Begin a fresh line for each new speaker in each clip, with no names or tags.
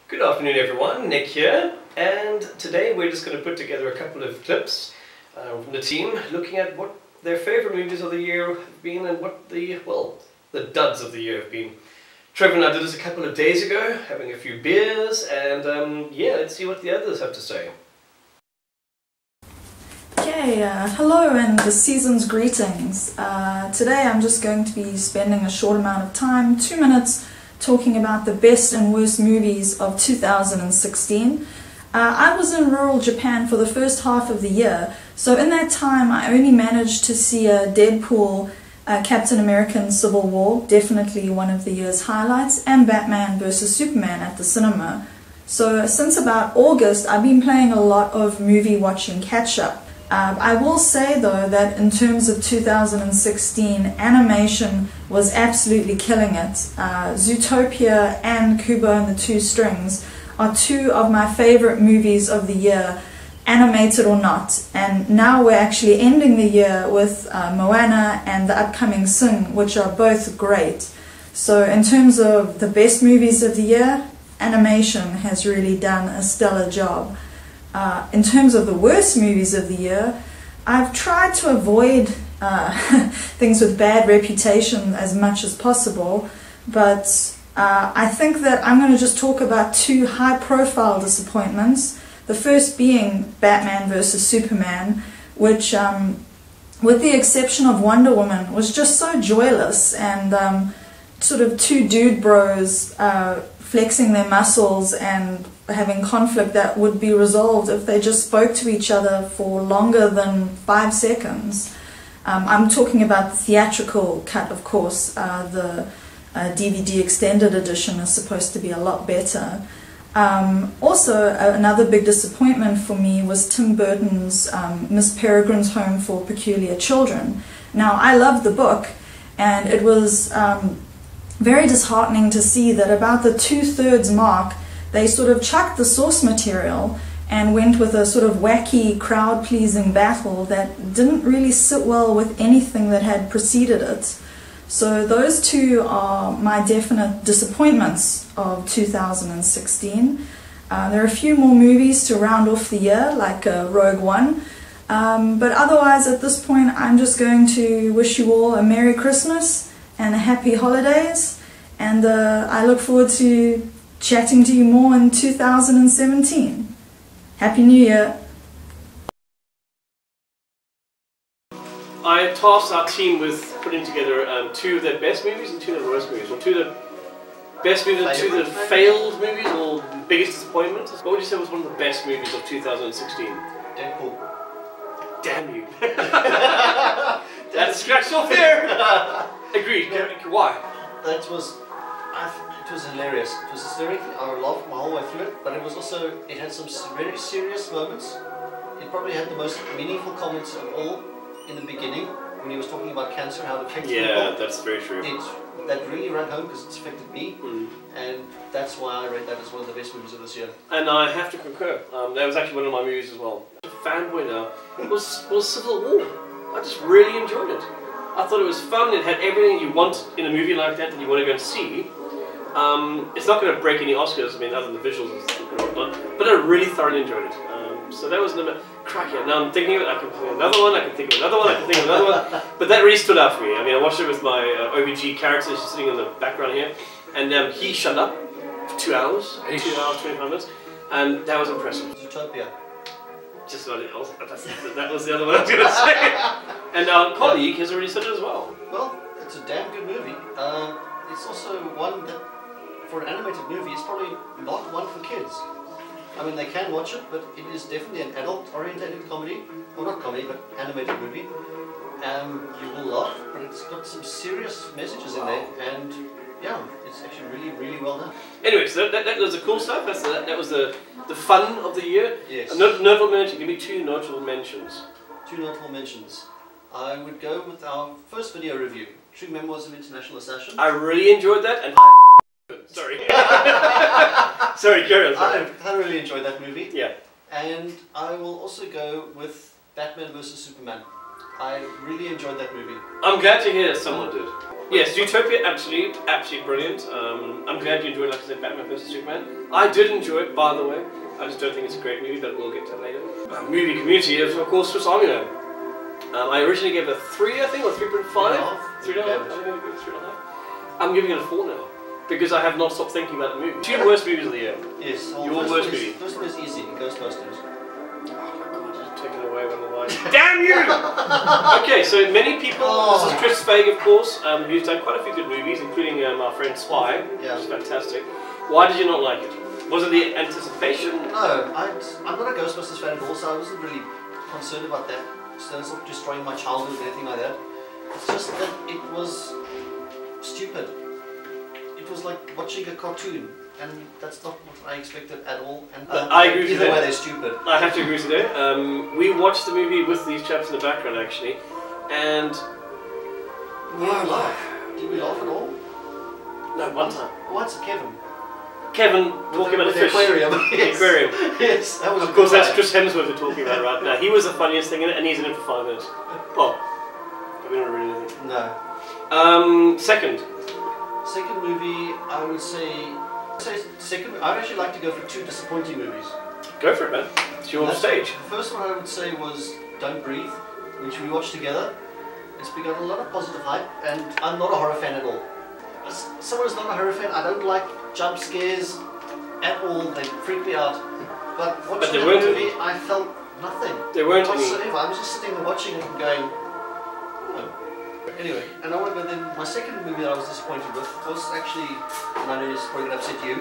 Good afternoon everyone, Nick here, and today we're just going to put together a couple of clips from the team looking at what their favourite movies of the year have been and what the duds of the year have been. Trevor and I did this a couple of days ago, having a few beers, and yeah, let's see what the others have to say.
Okay, hello and the season's greetings. Today I'm just going to be spending a short amount of time, 2 minutes, talking about the best and worst movies of 2016. I was in rural Japan for the first half of the year, so in that time I only managed to see Deadpool, Captain America and Civil War, definitely one of the year's highlights, and Batman vs Superman at the cinema. So since about August I've been playing a lot of movie watching catch-up. I will say though that in terms of 2016, animation was absolutely killing it. Zootopia and Kubo and the Two Strings are two of my favorite movies of the year, animated or not. And now we're actually ending the year with Moana and the upcoming Sing, which are both great. So in terms of the best movies of the year, animation has really done a stellar job. In terms of the worst movies of the year, I've tried to avoid things with bad reputation as much as possible, but I think that I'm going to just talk about two high-profile disappointments. The first being Batman vs Superman, which, with the exception of Wonder Woman, was just so joyless and sort of two dude bros flexing their muscles and having conflict that would be resolved if they just spoke to each other for longer than 5 seconds. I'm talking about the theatrical cut, of course. The DVD extended edition is supposed to be a lot better. Also, another big disappointment for me was Tim Burton's Miss Peregrine's Home for Peculiar Children. Now, I love the book, and it was very disheartening to see that about the 2/3 mark they sort of chucked the source material and went with a sort of wacky, crowd-pleasing battle that didn't really sit well with anything that had preceded it. So those two are my definite disappointments of 2016. There are a few more movies to round off the year, like Rogue One. But otherwise, at this point, I'm just going to wish you all a Merry Christmas and a Happy Holidays. And I look forward to chatting to you more in 2017. Happy New Year!
I tasked our team with putting together two of their best movies and two of their worst movies. Or two of the best movies and two of the failed movies or biggest disappointments. What would you say was one of the best movies of 2016?
Deadpool.
Damn you. That's scratched off here! Agreed. Why?
That was... it was hilarious. It was hysterical. I laughed my whole way through it, but it was also... it had some very serious moments. It probably had the most meaningful comments of all in the beginning, when he was talking about cancer, how it affects people.
Yeah, that's very true.
That really ran home because it's affected me, and that's why I rate that as one of the best movies of this year.
And I have to concur. That was actually one of my movies as well. The fanboy now was Civil War. I just really enjoyed it. I thought it was fun. It had everything you want in a movie like that you want to go and see. It's not going to break any Oscars, I mean, other than the visuals and whatnot, but I really thoroughly enjoyed it. So that was another cracky. Now I'm thinking of it, I can think of another one, I can think of another one, I can think of another one, but that really stood out for me. I mean, I watched it with my OBG character, she's sitting in the background here, and he shut up for 2 hours, 2 hours, 25 minutes, and that was impressive.
Zootopia.
Just about it else, that was the other one I was going to say. And our colleague has already said it as well.
Well, it's a damn good movie. It's also one that, for an animated movie, it's probably not one for kids. I mean, they can watch it, but it is definitely an adult-oriented comedy. Well, not comedy, but animated movie. You will laugh, but it's got some serious messages in there, and yeah, it's actually really, really well done.
Anyway, so that was the cool stuff. That was the fun of the year.
Yes.
Notable mention. Give me two notable mentions.
Two notable mentions. I would go with our first video review, True Memoirs of International Assassin.
I really enjoyed that, and sorry. Sorry, carry on. Sorry.
I really enjoyed that movie.
Yeah.
And I will also go with Batman vs Superman. I really enjoyed that movie.
I'm glad to hear that someone did. Yes, Zootopia, absolutely brilliant. I'm glad you enjoyed, like I said, Batman vs Superman. I did enjoy it, by the way. I just don't think it's a great movie, but we'll get to that later. Movie Community is, of course, Swiss Army Man. I originally gave it a 3, I think, or 3.5. 3.5. I'm giving it a 4 now, because I have not stopped thinking about the movie. 2 worst movies of the year.
Yes.
Well, your worst movie.
First one is easy, Ghostbusters.
Oh my god, you're taking away one of mine. Damn you! Okay, so many people, this is Chris Feig, of course, who's done quite a few good movies, including our friend Spy, which is fantastic. Why did you not like it? Was it the anticipation?
No, I'm not a Ghostbusters fan at all, so I wasn't really concerned about that. So it's not destroying my childhood or anything like that. It's just that it was stupid. It was like watching a cartoon, and that's not what I expected at all. And
I agree with you.
Either way, they're stupid.
I have to agree with you there. We watched the movie with these chaps in the background, actually, and
We didn't laugh. Did we laugh at all?
No, one time.
What's Kevin?
Kevin talking about the fish.
Aquarium.
The aquarium.
Yes, that was.
Of course, that's Chris Hemsworth we're talking about right now. He was the funniest thing in it, and he's in it for 5 minutes. Oh, have we not read anything?
No.
Second.
Second movie, I would say second. I'd actually like to go for 2 disappointing movies.
Go for it, man. It's your stage.
The first one I would say was Don't Breathe, which we watched together. It's begun a lot of positive hype, and I'm not a horror fan at all. As someone who's not a horror fan, I don't like jump scares at all. They freak me out. But watching the movie, I felt nothing.
There weren't any.
Whatsoever. I was just sitting there watching it and going, oh. Anyway, and I want to go then. My second movie that I was disappointed with was actually, and I know it's probably going to upset you,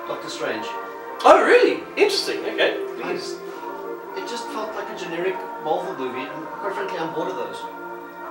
Doctor Strange.
Oh, really? Interesting. Okay. Please.
It just felt like a generic Marvel movie, and quite frankly, I'm bored of those.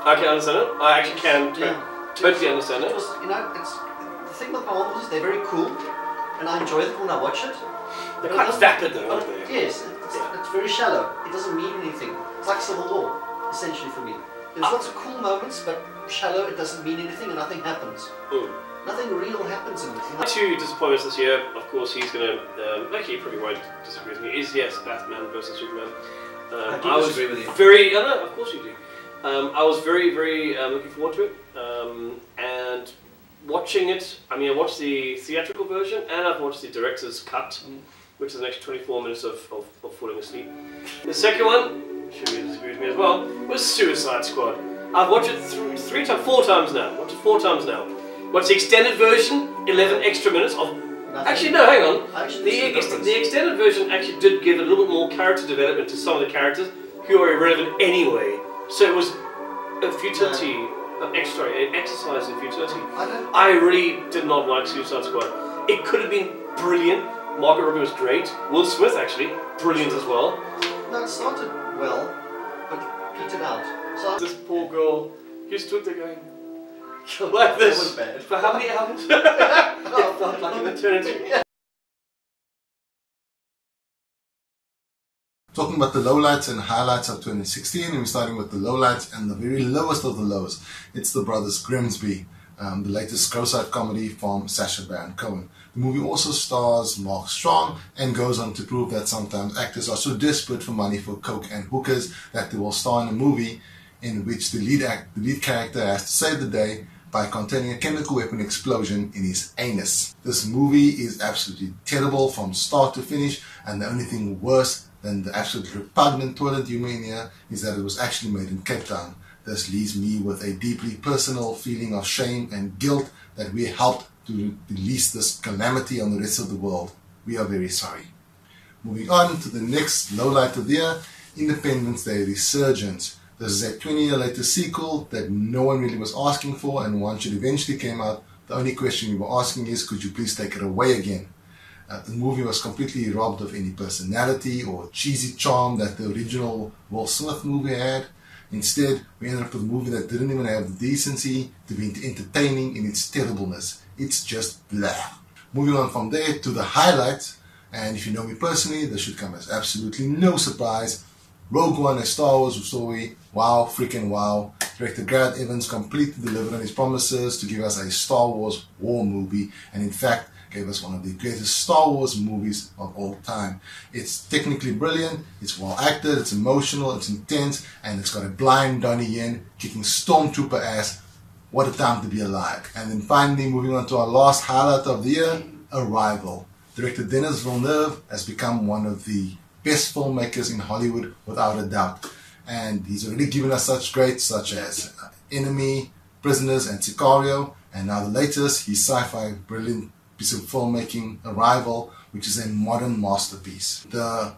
I can understand it. I actually can totally understand it.
It was, it's the thing about Marvel movies, they're very cool, and I enjoy it when I watch it.
They're quite vapid though, aren't they?
Yes, it's very shallow. It doesn't mean anything. It's like Civil War, essentially for me. There's lots of cool moments, but shallow, it doesn't mean anything, and nothing happens. Nothing real happens in it.
2 disappointments this year. Of course, he's going to. Actually, he probably won't disagree with me. Is yes, Batman vs Superman.
I do disagree with you.
Very. No, of course you do. I was very, very looking forward to it, and watching it. I mean, I watched the theatrical version, and I've watched the director's cut, which is an extra 24 minutes of falling asleep. The second one, should you disagree with me as well, was Suicide Squad. I've watched it 4 times now. Watched it 4 times now. Watched the extended version, 11 extra minutes of.
Nothing.
Actually, no, hang on.
The
The extended version actually did give a little bit more character development to some of the characters who are irrelevant anyway. So it was a futility, an exercise in futility. I really did not like Suicide Squad. It could have been brilliant. Margot Robbie was great. Will Smith, actually, brilliant as well.
No, it started well, but petered out. So
this poor girl who stood there going, like this,
that was bad.
for how many hours? It felt like an eternity.
Talking about the lowlights and highlights of 2016, and we're starting with the lowlights and the very lowest of the lows. It's The Brothers Grimsby, the latest gross-out comedy from Sacha Baron Cohen. The movie also stars Mark Strong and goes on to prove that sometimes actors are so desperate for money for coke and hookers that they will star in a movie in which the lead character has to save the day by containing a chemical weapon explosion in his anus. This movie is absolutely terrible from start to finish, and the only thing worse than the absolutely repugnant toilet humor in here is that it was actually made in Cape Town. This leaves me with a deeply personal feeling of shame and guilt that we helped to release this calamity on the rest of the world. We are very sorry. Moving on to the next lowlight of the year, Independence Day Resurgence. This is a 20-year later sequel that no one really was asking for, and once it eventually came out, the only question we were asking is, could you please take it away again? The movie was completely robbed of any personality or cheesy charm that the original Will Smith movie had. Instead, we ended up with a movie that didn't even have the decency to be entertaining in its terribleness. It's just blah. Moving on from there to the highlights, and if you know me personally, this should come as absolutely no surprise. Rogue One, a Star Wars story, wow, freaking wow. Director Gareth Evans completely delivered on his promises to give us a Star Wars war movie, and in fact, gave us one of the greatest Star Wars movies of all time. It's technically brilliant, it's well acted, it's emotional, it's intense, and it's got a blind Donnie Yen kicking stormtrooper ass. What a time to be alive. And then finally, moving on to our last highlight of the year, Arrival. Director Denis Villeneuve has become one of the best filmmakers in Hollywood without a doubt. And he's already given us such greats such as Enemy, Prisoners, and Sicario. And now the latest, his sci-fi brilliant piece of filmmaking, Arrival, which is a modern masterpiece. The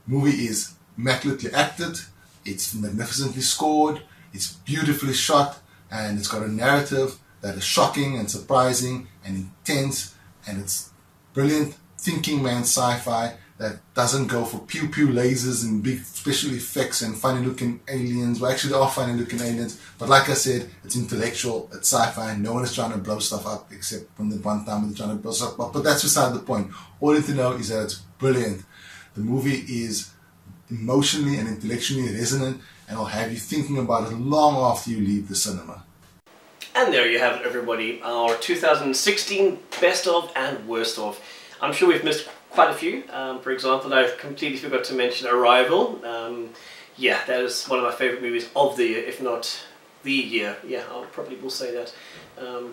movie is immaculately acted, it's magnificently scored, it's beautifully shot, and it's got a narrative that is shocking and surprising and intense, and it's brilliant thinking man sci-fi that doesn't go for pew pew lasers and big special effects and funny looking aliens. Well, actually, there are funny looking aliens, but like I said, it's intellectual, it's sci-fi. No one is trying to blow stuff up except from the one time they're trying to blow stuff up. But that's beside the point. All you need to know is that it's brilliant. The movie is emotionally and intellectually resonant, and will have you thinking about it long after you leave the cinema.
And there you have it, everybody. Our 2016 best of and worst of. I'm sure we've missed quite a few. For example, I completely forgot to mention Arrival. Yeah, that is one of my favourite movies of the year, if not the year. Yeah, I probably will say that.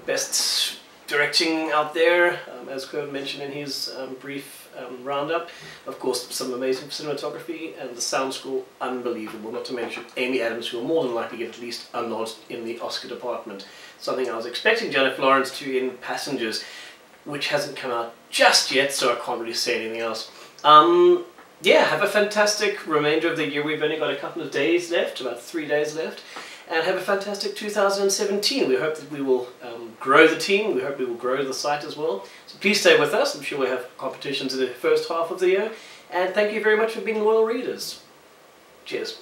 Best directing out there, as Kurt mentioned in his brief roundup. Of course, some amazing cinematography, and the sound score, unbelievable. Not to mention Amy Adams, who will more than likely get at least a nod in the Oscar department. Something I was expecting Jennifer Lawrence to in Passengers, which hasn't come out just yet, so I can't really say anything else. Yeah, have a fantastic remainder of the year. We've only got a couple of days left, about 3 days left. And have a fantastic 2017. We hope that we will grow the team. We hope we will grow the site as well. So please stay with us. I'm sure we'll have competitions in the first half of the year. And thank you very much for being loyal readers. Cheers.